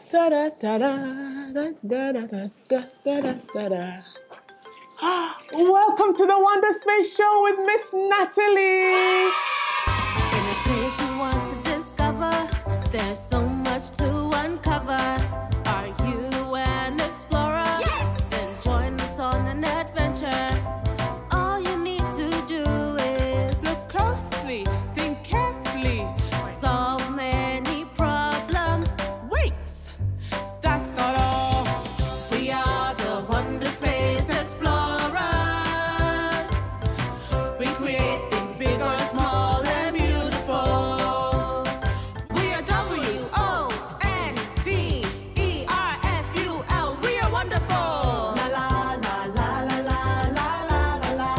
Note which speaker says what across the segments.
Speaker 1: Da da da da da da da da da da da da. Welcome to the Wonderspaced show with Miss Natalie.
Speaker 2: In a place you want to discover, there's so much to uncover. Are you an explorer? Yes! Then join us on an adventure. All you need to do is
Speaker 1: Look closely, think carefully,
Speaker 2: solve many problems.
Speaker 1: wait. That's not all.
Speaker 2: We are the Wonderspaced explorers.
Speaker 1: We create things big or small and beautiful.
Speaker 2: We are WONDERFUL. We are wonderful.
Speaker 1: La la la la la la la la la la.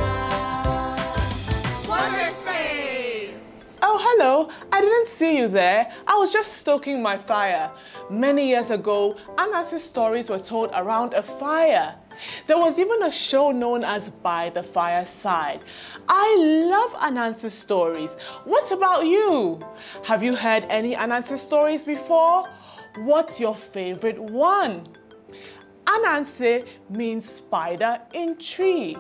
Speaker 2: Wonderspaced.
Speaker 1: Oh, hello. I didn't see you there. I was just stoking my fire. Many years ago, Ananse's stories were told around a fire. There was even a show known as By the Fireside. I love Ananse's stories. What about you? Have you heard any Ananse stories before? What's your favorite one? Ananse means spider in tree.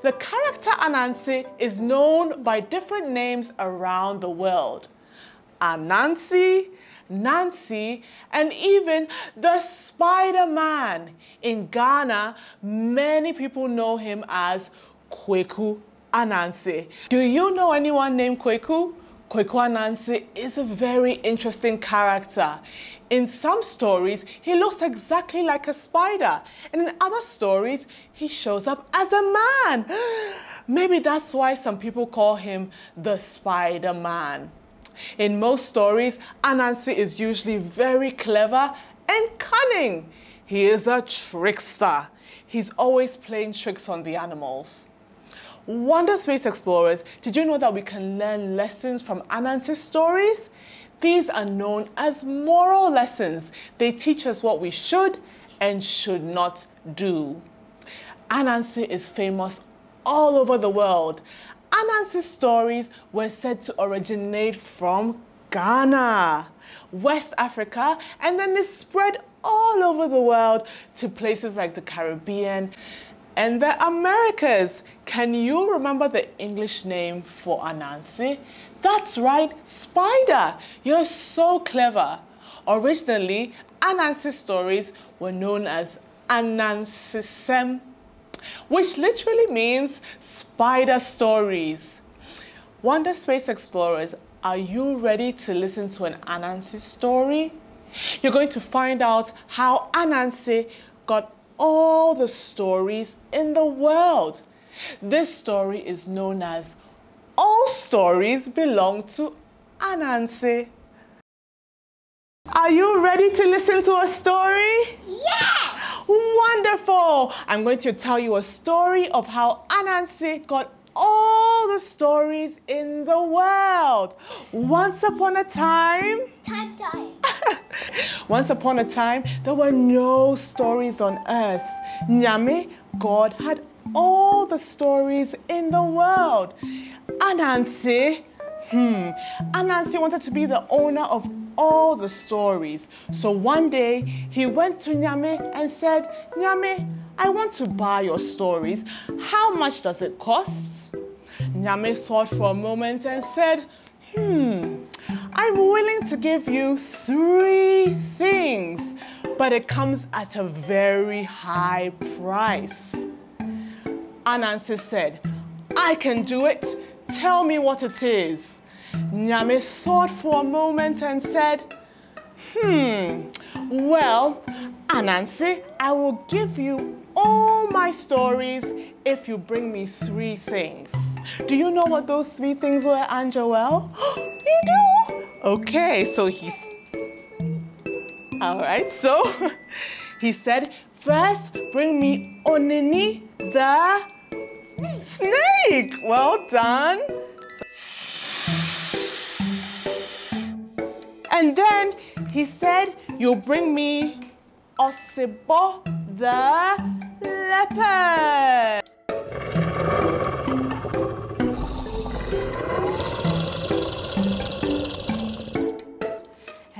Speaker 1: The character Ananse is known by different names around the world. Ananse, Nancy, and even the Spider-Man. In Ghana, many people know him as Kweku Ananse. Do you know anyone named Kweku? Kweku Ananse is a very interesting character. In some stories, he looks exactly like a spider, and in other stories, he shows up as a man. Maybe that's why some people call him the Spider-Man. In most stories, Ananse is usually very clever and cunning. He is a trickster. He's always playing tricks on the animals. Wonderspaced explorers, did you know that we can learn lessons from Ananse's stories? These are known as moral lessons. They teach us what we should and should not do. Ananse is famous all over the world. Ananse's stories were said to originate from Ghana, West Africa, and then they spread all over the world to places like the Caribbean and the Americas. Can you remember the English name for Ananse? That's right, spider. You're so clever. Originally, Ananse's stories were known as Anansesem, which literally means spider stories. Wonderspaced explorers, are you ready to listen to an Ananse story? You're going to find out how Ananse got all the stories in the world. This story is known as All Stories Belong to Ananse. Are you ready to listen to a story?
Speaker 3: Yes!
Speaker 1: Wonderful! I'm going to tell you a story of how Ananse got all the stories in the world. Once upon a time...
Speaker 3: Time.
Speaker 1: Once upon a time, there were no stories on earth. Nyame, God, had all the stories in the world. Ananse wanted to be the owner of all the stories. So one day, he went to Nyame and said, Nyame, I want to buy your stories. How much does it cost? Nyame thought for a moment and said, I'm willing to give you 3 things, but it comes at a very high price. Ananse said, I can do it. Tell me what it is. Nyame thought for a moment and said, well, Ananse, I will give you all my stories if you bring me 3 things. Do you know what those 3 things were, Angel? You do? Okay, so all right, so he said, first bring me Onini the snake. Well done. And then he said, you'll bring me Osibo the leopard.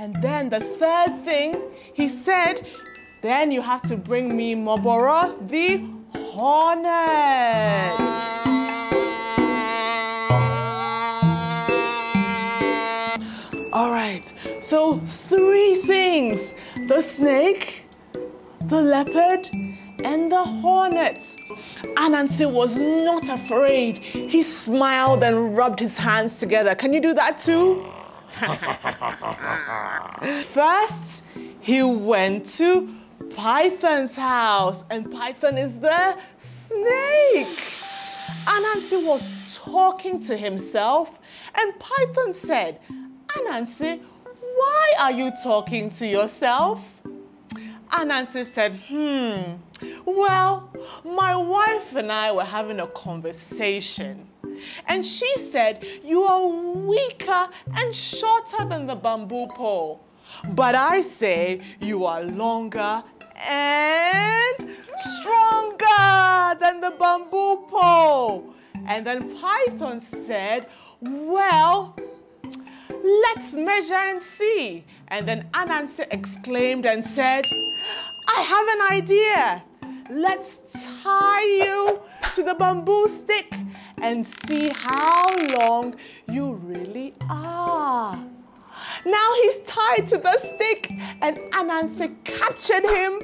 Speaker 1: And then the third thing, he said, then you have to bring me Moboro, the hornet. All right, so 3 things: the snake, the leopard, and the hornet. Ananse was not afraid. He smiled and rubbed his hands together. Can you do that too? First, he went to Python's house, and Python is the snake. Ananse was talking to himself, and Python said, Ananse, why are you talking to yourself? Ananse said, well, my wife and I were having a conversation, and she said you are weaker and shorter than the bamboo pole, but I say you are longer and stronger than the bamboo pole. And then Python said, well, let's measure and see. And then Ananse exclaimed and said, I have an idea. Let's tie you to the bamboo stick and see how long you really are. Now he's tied to the stick, and Ananse captured him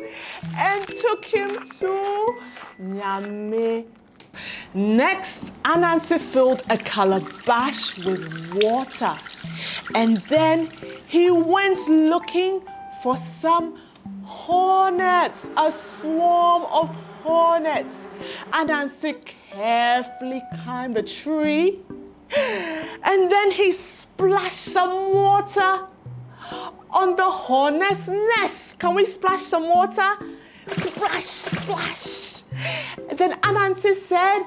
Speaker 1: and took him to Nyame. Next, Ananse filled a calabash with water, and then he went looking for some hornets, a swarm of hornets. Ananse carefully climbed a tree, and then he splashed some water on the hornet's nest. Can we splash some water? Splash, splash. And then Ananse said,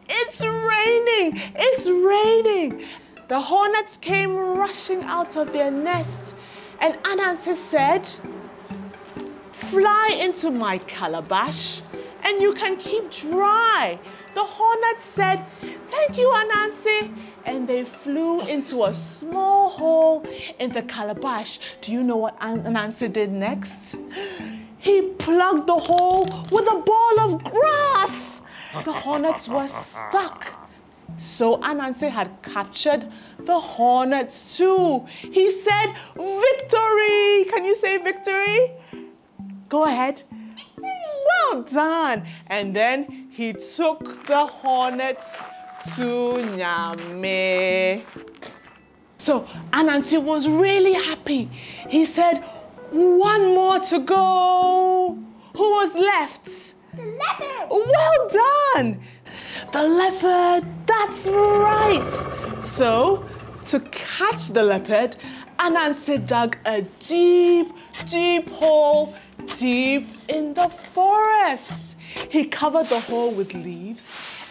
Speaker 1: it's raining, it's raining. The hornets came rushing out of their nest, and Ananse said, fly into my calabash and you can keep dry. The hornet said, thank you, Ananse. And they flew into a small hole in the calabash. Do you know what Ananse did next? He plugged the hole with a ball of grass. The hornets were stuck. So Ananse had captured the hornets too. He said, victory! Can you say victory? Go ahead. Well done. And then he took the hornets to Nyame. So Ananse was really happy. He said, one more to go. Who was left?
Speaker 3: The leopard.
Speaker 1: Well done. The leopard, that's right. So to catch the leopard, Ananse dug a deep, deep hole deep in the forest. He covered the hole with leaves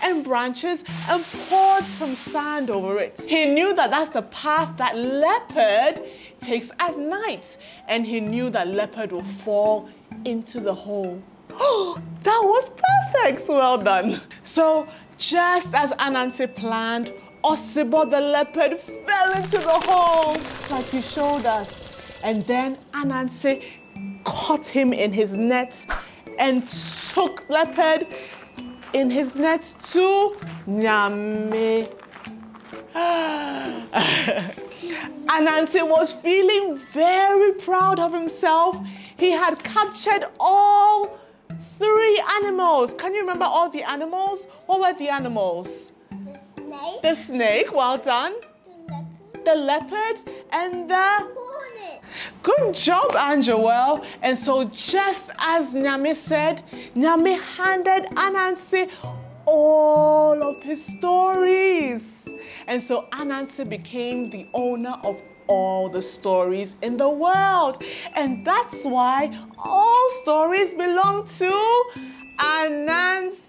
Speaker 1: and branches and poured some sand over it. He knew that that's the path that leopard takes at night, and he knew that leopard will fall into the hole. Oh, that was perfect. Well done. So just as Ananse planned, Osibo the leopard fell into the hole like he showed us. And then Ananse caught him in his net and took leopard in his net to Nyame. Ananse was feeling very proud of himself. He had captured all 3 animals. Can you remember all the animals? What were the animals?
Speaker 3: The snake.
Speaker 1: The snake, well done. The leopard and the
Speaker 3: Hornet.
Speaker 1: Good job, Angel. And so just as Nyame said, Nyame handed Ananse all of his stories. And so Ananse became the owner of all the stories in the world. And that's why all stories belong to Ananse.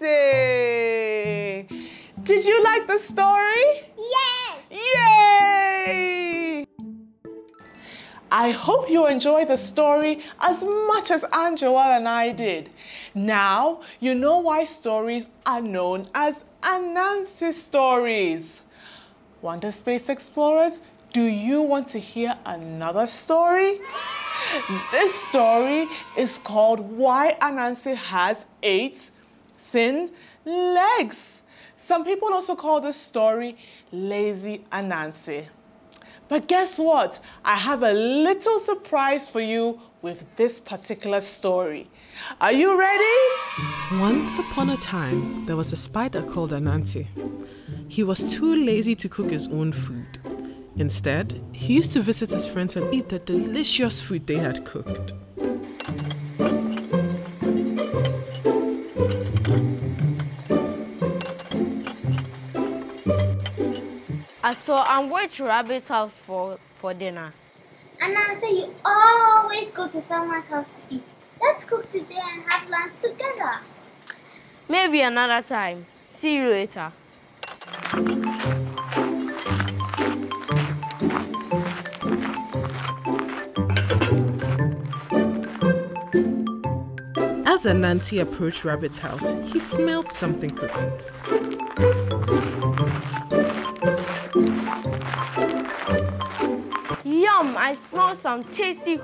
Speaker 1: Did you like the story?
Speaker 3: Yes.
Speaker 1: Yay! I hope you enjoyed the story as much as Angela and I did. Now, you know why stories are known as Ananse stories. Wonderspaced explorers, Do you want to hear another story? This story is called Why Ananse Has 8 Thin Legs. Some people also call this story Lazy Ananse. But guess what? I have a little surprise for you with this particular story. Are you ready?
Speaker 4: Once upon a time, there was a spider called Ananse. He was too lazy to cook his own food. Instead, he used to visit his friends and eat the delicious food they had cooked.
Speaker 5: So I'm going to Rabbit's house for dinner.
Speaker 3: Ananse, you always go to someone's house to eat. Let's cook today and have lunch together.
Speaker 5: Maybe another time. See you later.
Speaker 4: As Ananse approached Rabbit's house, he smelled something cooking.
Speaker 5: Yum! I smell some tasty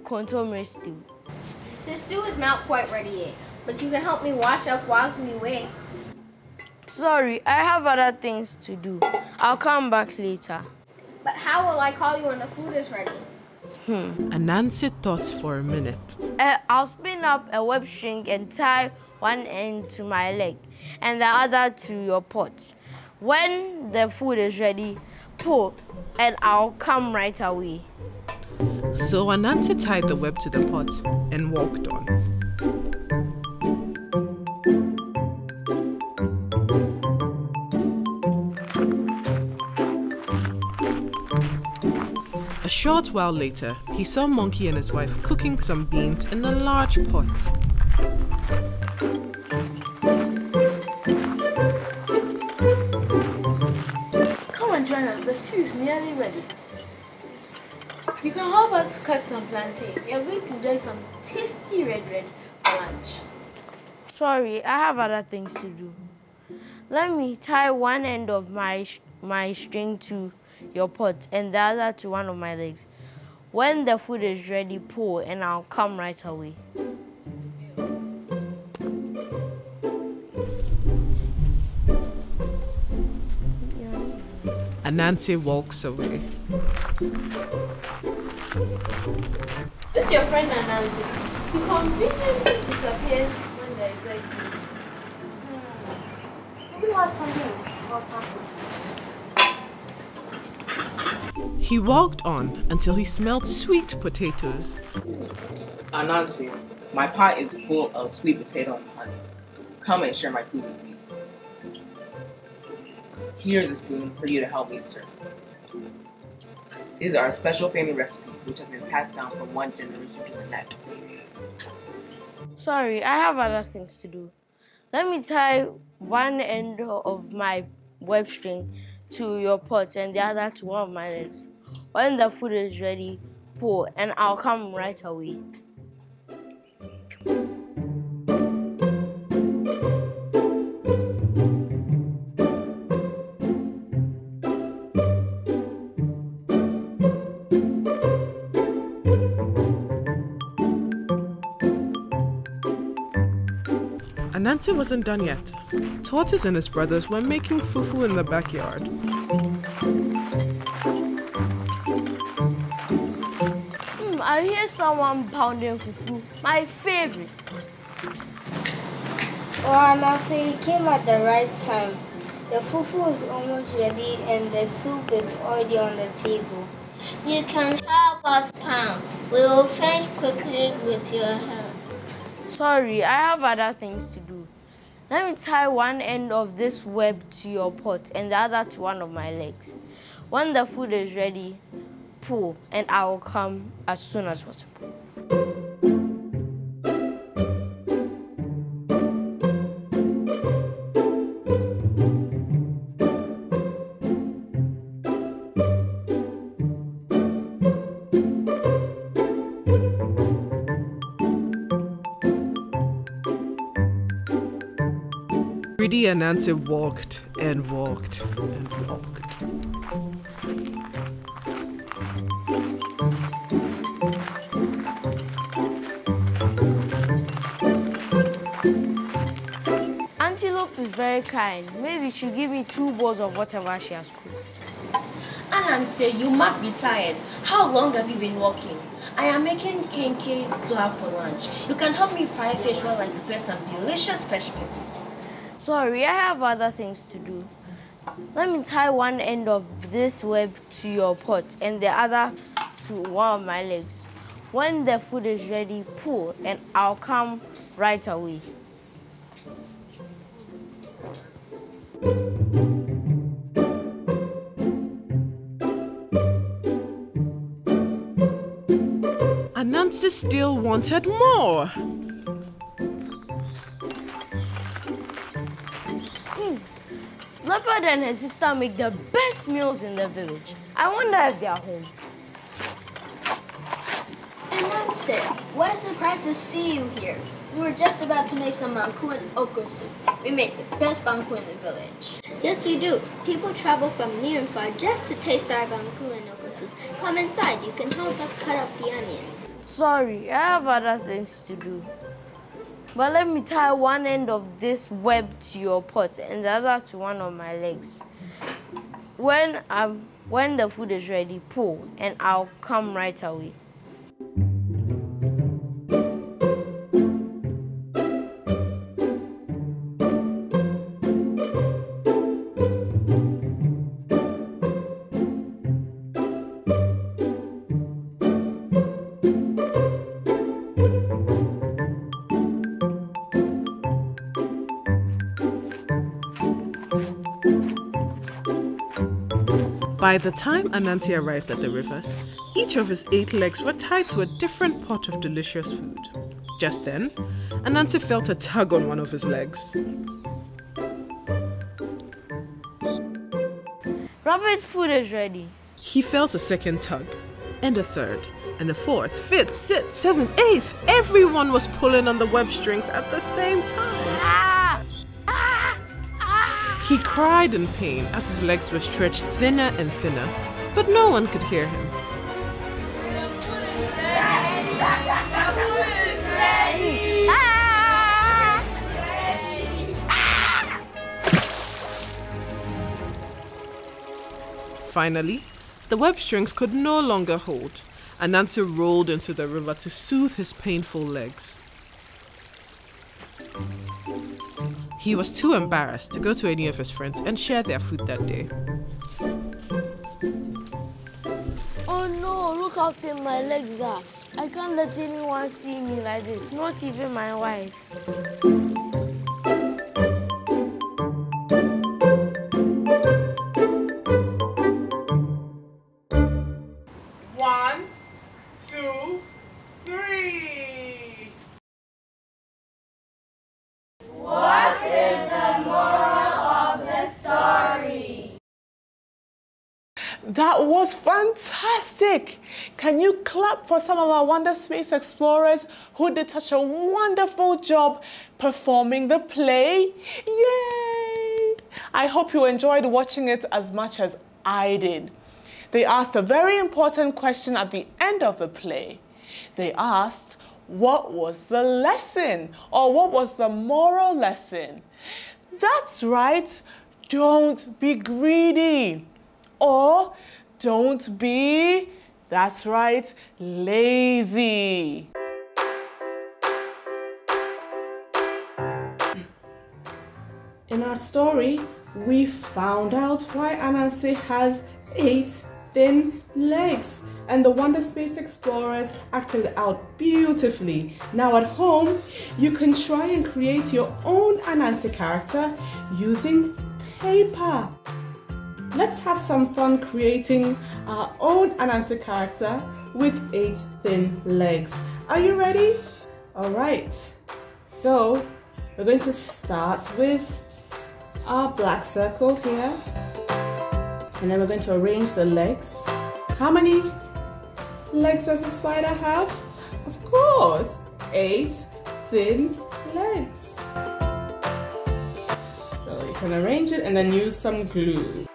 Speaker 5: contomere stew.
Speaker 6: The stew is not quite ready yet, but you can help me wash up whilst we wait.
Speaker 5: Sorry, I have other things to do. I'll come back later.
Speaker 6: But how will I call you when the food is ready?
Speaker 4: Ananse thought for a minute.
Speaker 5: I'll spin up a web string and tie one end to my leg and the other to your pot. When the food is ready, pull and I'll come right away.
Speaker 4: So Ananse tied the web to the pot and walked on. A short while later, he saw Monkey and his wife cooking some beans in a large pot.
Speaker 7: Come and join us, the stew is nearly ready. You can help us cut some plantain. We are going to enjoy some tasty red for lunch.
Speaker 5: Sorry, I have other things to do. Let me tie one end of my string to your pot and the other to one of my legs. When the food is ready, pull and I'll come right away.
Speaker 4: Ananse walks away.
Speaker 7: This is your friend Ananse. He conveniently disappeared when there is light. Maybe he has something important.
Speaker 4: He walked on until he smelled sweet potatoes.
Speaker 8: Ananse, my pot is full of sweet potato and honey. Come and share my food with me. Here's a spoon for you to help me stir. These are a special family recipe which have been passed down from one generation to the next.
Speaker 5: Sorry, I have other things to do. Let me tie one end of my web string to your pot and the other to one of my legs. When the food is ready, pull and I'll come right away.
Speaker 4: Ananse wasn't done yet. Tortoise and his brothers were making fufu in the backyard.
Speaker 5: I hear someone pounding fufu, my favorite.
Speaker 9: Oh, Ananse, you came at the right time. The fufu is almost ready and the soup is already on the table.
Speaker 3: You can help us pound. We will finish quickly with your help.
Speaker 5: Sorry, I have other things to do. Let me tie one end of this web to your pot and the other to one of my legs. When the food is ready, pull and I will come as soon as possible.
Speaker 4: Greedy Ananse walked and walked and walked.
Speaker 5: Antelope is very kind. Maybe she'll give me 2 bowls of whatever she has cooked.
Speaker 10: Ananse, you must be tired. How long have you been walking? I am making kenke to have for lunch. You can help me fry fish while I prepare some delicious fresh pepper.
Speaker 5: Sorry, I have other things to do. Let me tie one end of this web to your pot and the other to one of my legs. When the food is ready, pull and I'll come right away.
Speaker 4: Ananse still wanted more.
Speaker 5: Leopard and his sister make the best meals in the village. I wonder if they are home.
Speaker 6: Ananse, what a surprise to see you here. We were just about to make some banku and okra soup. We make the best banku in the village. Yes, we do. People travel from near and far just to taste our banku and okra soup. Come inside. You can help us cut up the onions.
Speaker 5: Sorry, I have other things to do. But let me tie one end of this web to your pot and the other to one of my legs. When the food is ready, pull and I'll come right away.
Speaker 4: By the time Ananse arrived at the river, each of his 8 legs were tied to a different pot of delicious food. Just then, Ananse felt a tug on one of his legs.
Speaker 5: Robert's food is ready.
Speaker 4: He felt a second tug, and a third, and a fourth, fifth, sixth, seventh, eighth. Everyone was pulling on the web strings at the same time. He cried in pain as his legs were stretched thinner and thinner, but no one could hear him. Finally, the web strings could no longer hold. Ananse rolled into the river to soothe his painful legs. He was too embarrassed to go to any of his friends and share their food that day.
Speaker 5: Oh no, look how thin my legs are. I can't let anyone see me like this, not even my wife.
Speaker 1: 1, 2, 3.
Speaker 2: What is the moral of the story?
Speaker 1: That was fantastic! Can you clap for some of our Wonderspaced explorers who did such a wonderful job performing the play? Yay! I hope you enjoyed watching it as much as I did. They asked a very important question at the end of the play. They asked, what was the lesson? Or what was the moral lesson? That's right, don't be greedy. Or don't be, that's right, lazy. In our story, we found out why Ananse has 8 thin legs, and the Wonderspaced explorers acted it out beautifully. Now at home, you can try and create your own Ananse character using paper. Let's have some fun creating our own Ananse character with 8 thin legs. Are you ready? All right. So we're going to start with our black circle here. And then we're going to arrange the legs. How many legs does the spider have? Of course, 8 thin legs. So you can arrange it and then use some glue.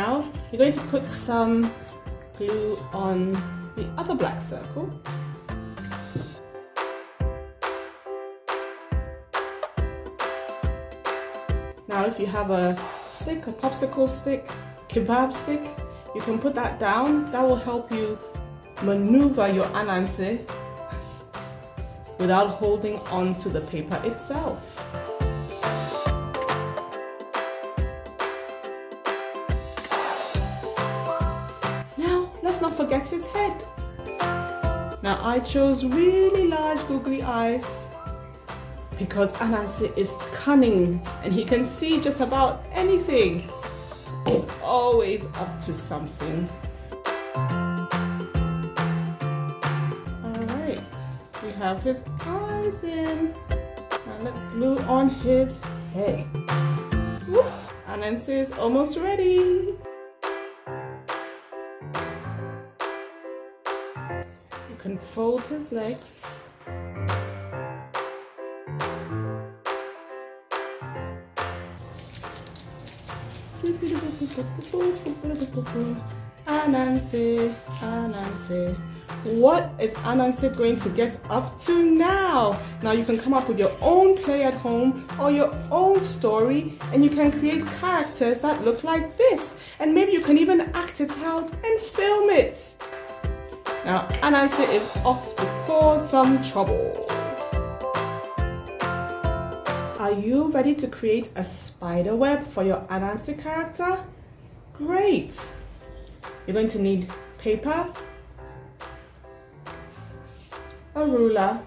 Speaker 1: Now, you're going to put some glue on the other black circle. Now, if you have a stick, a popsicle stick, kebab stick, you can put that down. That will help you maneuver your Ananse without holding on to the paper itself. Now, let's not forget his head. Now, I chose really large googly eyes because Ananse is cunning and he can see just about anything. He's always up to something. Alright, we have his eyes in. Now let's glue on his head. Whoop, Ananse is almost ready. You can fold his legs. Ananse, Ananse. What is Ananse going to get up to now? Now you can come up with your own play at home or your own story, and you can create characters that look like this, and maybe you can even act it out and film it. Now Ananse is off to cause some trouble. Are you ready to create a spider web for your Ananse character? Great! You're going to need paper, a ruler,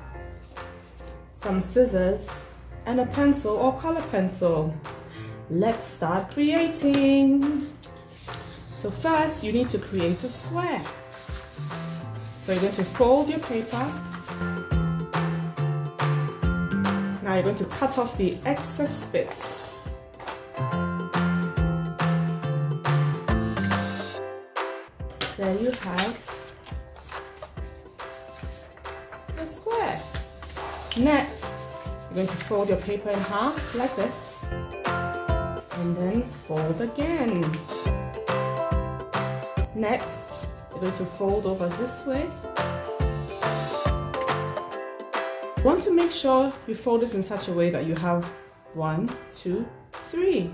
Speaker 1: some scissors, and a pencil or color pencil. Let's start creating. So first, you need to create a square. So you're going to fold your paper. Now you're going to cut off the excess bits. There you have a square. Next, you're going to fold your paper in half like this, and then fold again. Next, you're going to fold over this way. You want to make sure you fold this in such a way that you have 1, 2, 3.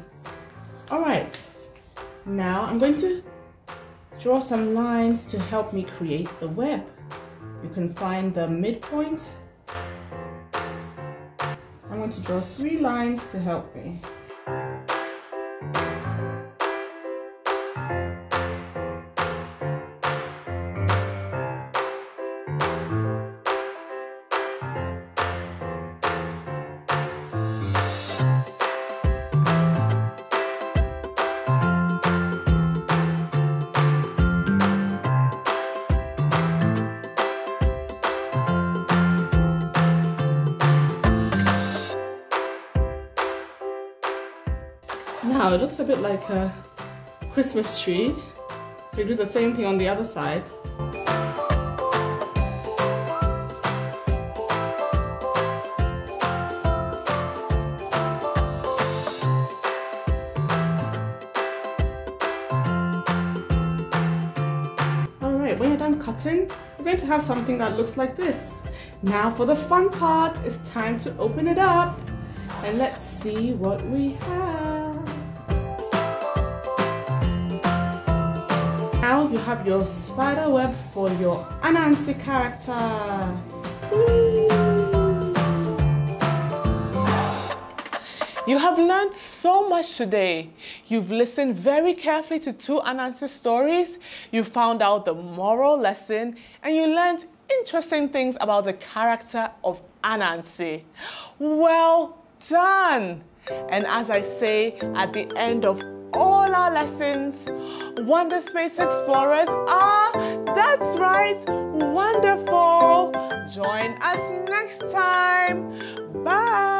Speaker 1: All right, now I'm going to draw some lines to help me create the web. You can find the midpoint. I'm going to draw 3 lines to help me. Now it looks a bit like a Christmas tree, so you do the same thing on the other side. Alright, when you're done cutting, we're going to have something that looks like this. Now for the fun part, it's time to open it up and let's see what we have. Now you have your spider web for your Ananse character. Woo!
Speaker 11: You have learned so much today. You've listened very carefully to 2 Ananse stories. You found out the moral lesson and you learned interesting things about the character of Ananse. Well done! And as I say at the end of all our lessons, Wonderspaced explorers are, that's right, wonderful. Join us next time. Bye.